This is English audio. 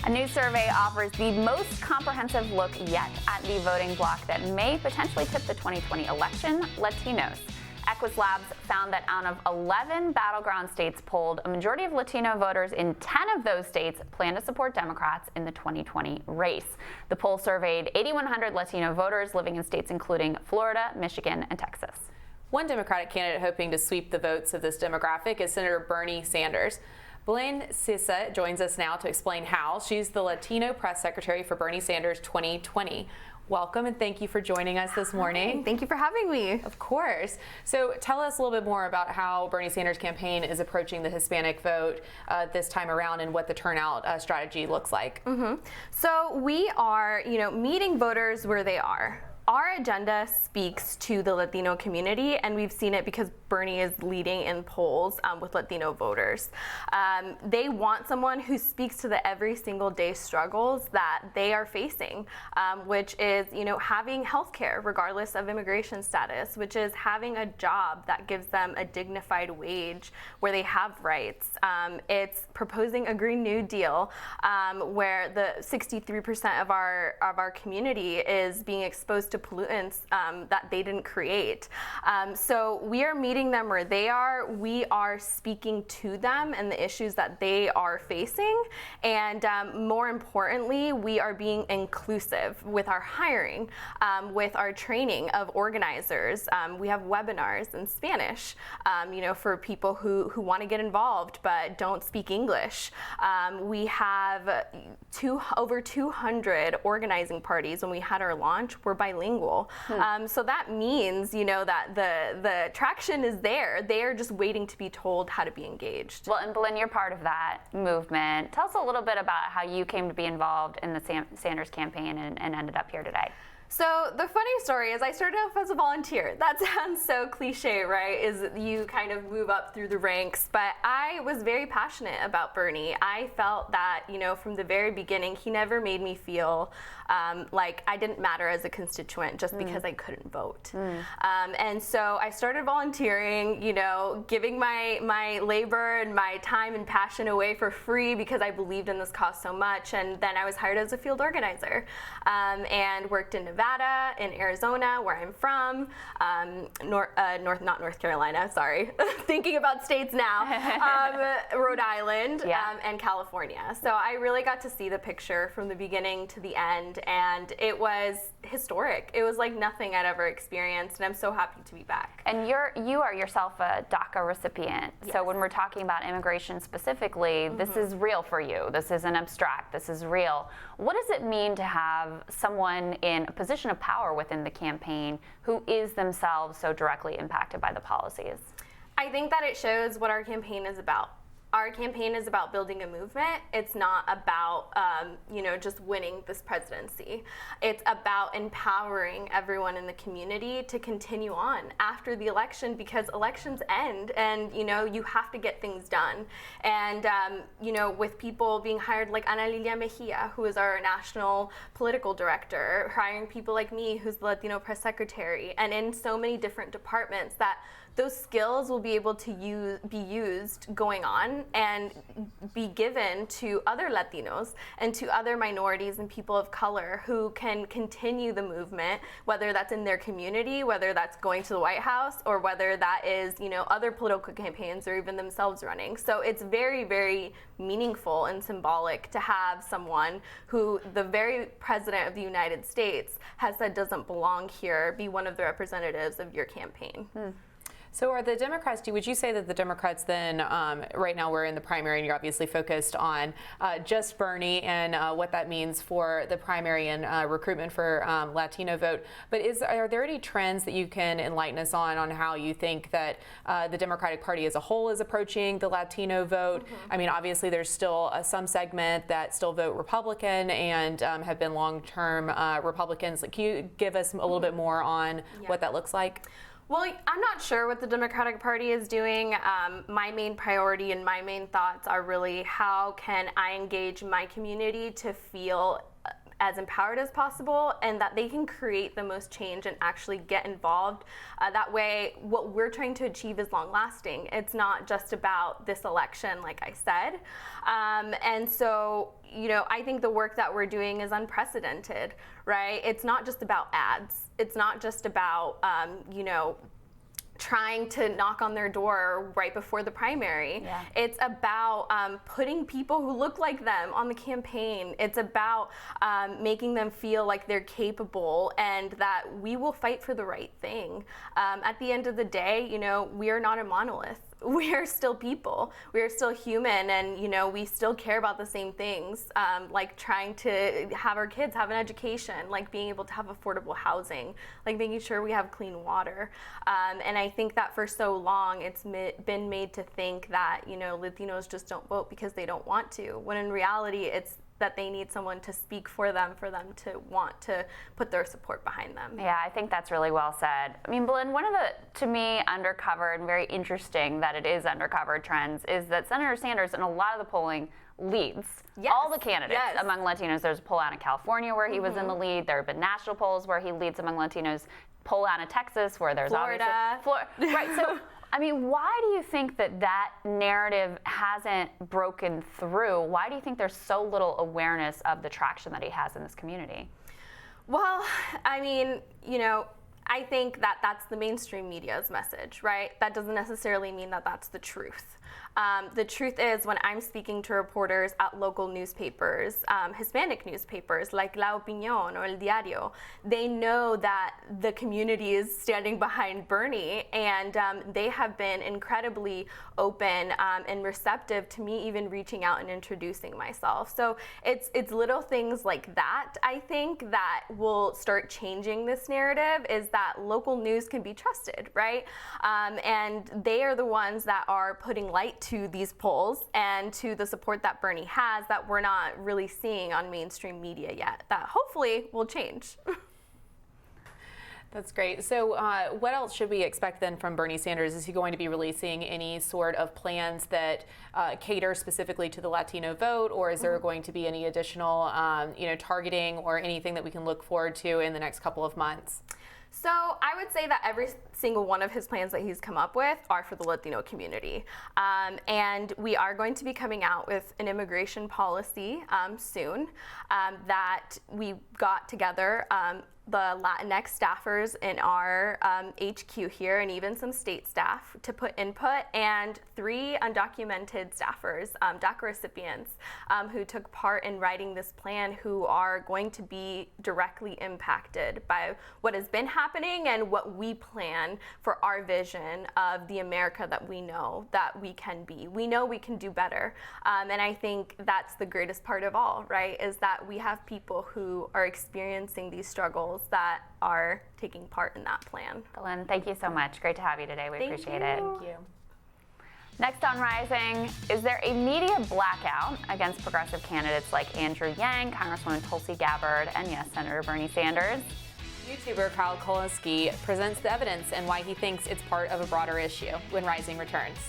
A new survey offers the most comprehensive look yet at the voting bloc that may potentially tip the 2020 election, Latinos. Equus Labs found that out of 11 battleground states polled, a majority of Latino voters in 10 of those states plan to support Democrats in the 2020 race. The poll surveyed 8,100 Latino voters living in states including Florida, Michigan, and Texas. One Democratic candidate hoping to sweep the votes of this demographic is Senator Bernie Sanders. Blaine Sissa joins us now to explain how. She's the Latino press secretary for Bernie Sanders 2020. Welcome and thank you for joining us this morning. Hi, thank you for having me. Of course. So tell us a little bit more about how Bernie Sanders' campaign is approaching the Hispanic vote this time around and what the turnout strategy looks like. So we are, meeting voters where they are. Our agenda speaks to the Latino community, and we've seen it because Bernie is leading in polls with Latino voters. They want someone who speaks to the every single day struggles that they are facing, which is, having health care regardless of immigration status, which is having a job that gives them a dignified wage where they have rights. It's proposing a Green New Deal where the 63% of our community is being exposed to pollutants that they didn't create. So we are meeting them where they are. We are speaking to them and the issues that they are facing. And more importantly, we are being inclusive with our hiring, with our training of organizers. We have webinars in Spanish, for people who want to get involved but don't speak English. We have over 200 organizing parties when we had our launch were bilingual. So that means, that the traction is there. They are just waiting to be told how to be engaged. Well, and Blaine, you're part of that movement. Tell us a little bit about how you came to be involved in the Sanders campaign and ended up here today. So the funny story is I started off as a volunteer. That sounds so cliche, right? Is you kind of move up through the ranks, but I was very passionate about Bernie. I felt that, from the very beginning, he never made me feel like I didn't matter as a constituent just because I couldn't vote. And so I started volunteering, giving my labor and my time and passion away for free because I believed in this cause so much. And then I was hired as a field organizer and worked in Nevada, in Arizona, where I'm from, not North Carolina, sorry, thinking about states now, Rhode Island, and California. So I really got to see the picture from the beginning to the end, and it was historic. It was like nothing I'd ever experienced, and I'm so happy to be back. And you are yourself a DACA recipient. Yes. So when we're talking about immigration specifically, this is real for you. This isn't abstract. This is real. What does it mean to have someone in a position of power within the campaign who is themselves so directly impacted by the policies? I think that it shows what our campaign is about. Our campaign is about building a movement. It's not about, just winning this presidency. It's about empowering everyone in the community to continue on after the election, because elections end and, you have to get things done. And, with people being hired like Ana Lilia Mejia, who is our national political director, hiring people like me, who's the Latino press secretary, and in so many different departments, that those skills will be able to be used going on and be given to other Latinos and to other minorities and people of color who can continue the movement, whether that's in their community, whether that's going to the White House, or whether that is, other political campaigns or even themselves running. So it's very, very meaningful and symbolic to have someone who the very president of the United States has said doesn't belong here be one of the representatives of your campaign. So are the Democrats, would you say that the Democrats then, right now we're in the primary and you're obviously focused on just Bernie and what that means for the primary and recruitment for Latino vote, but are there any trends that you can enlighten us on how you think that the Democratic Party as a whole is approaching the Latino vote? I mean, obviously there's still some segment that still vote Republican and have been long-term Republicans. Can you give us a little bit more on what that looks like? Well, I'm not sure what the Democratic Party is doing. My main priority and my main thoughts are really how can I engage my community to feel as empowered as possible, and that they can create the most change and actually get involved. That way, what we're trying to achieve is long lasting. It's not just about this election, like I said. And so, I think the work that we're doing is unprecedented, right? It's not just about ads. It's not just about, trying to knock on their door right before the primary. Yeah. It's about putting people who look like them on the campaign. It's about making them feel like they're capable and that we will fight for the right thing. At the end of the day, we are not a monolith. We are still people. We are still human, and we still care about the same things, like trying to have our kids have an education, like being able to have affordable housing, like making sure we have clean water. And I think that for so long it's been made to think that Latinos just don't vote because they don't want to, when in reality it's that they need someone to speak for them to want to put their support behind them. Yeah, I think that's really well said. I mean, Belinda, one of the, to me, undercovered and very interesting that it is undercovered trends is that Senator Sanders, in a lot of the polling, leads all the candidates among Latinos. There's a poll out in California where he was in the lead. There have been national polls where he leads among Latinos. Poll out in Texas where there's Florida. Obviously right. So, I mean, why do you think that narrative hasn't broken through? Why do you think there's so little awareness of the traction that he has in this community? Well, I mean, I think that that's the mainstream media's message, right? That doesn't necessarily mean that that's the truth. The truth is, when I'm speaking to reporters at local newspapers, Hispanic newspapers like La Opinión or El Diario, they know that the community is standing behind Bernie, and they have been incredibly open and receptive to me even reaching out and introducing myself. So it's little things like that, I think, that will start changing this narrative, is that local news can be trusted, right? And they are the ones that are putting light to these polls and to the support that Bernie has that we're not really seeing on mainstream media yet, that hopefully will change. That's great. So what else should we expect then from Bernie Sanders? Is he going to be releasing any sort of plans that cater specifically to the Latino vote, or is there going to be any additional targeting or anything that we can look forward to in the next couple of months? So I would say that every single one of his plans that he's come up with are for the Latino community. And we are going to be coming out with an immigration policy soon that we got together the Latinx staffers in our HQ here, and even some state staff, to put input, and 3 undocumented staffers, DACA recipients, who took part in writing this plan, who are going to be directly impacted by what has been happening and what we plan for our vision of the America that we know that we can be. We know we can do better. And I think that's the greatest part of all, right, is that we have people who are experiencing these struggles that are taking part in that plan. Belinda, thank you so much. Great to have you today. We appreciate it. Thank you. Next on Rising, is there a media blackout against progressive candidates like Andrew Yang, Congresswoman Tulsi Gabbard, and yes, Senator Bernie Sanders? YouTuber Kyle Kowalski presents the evidence and why he thinks it's part of a broader issue when Rising returns.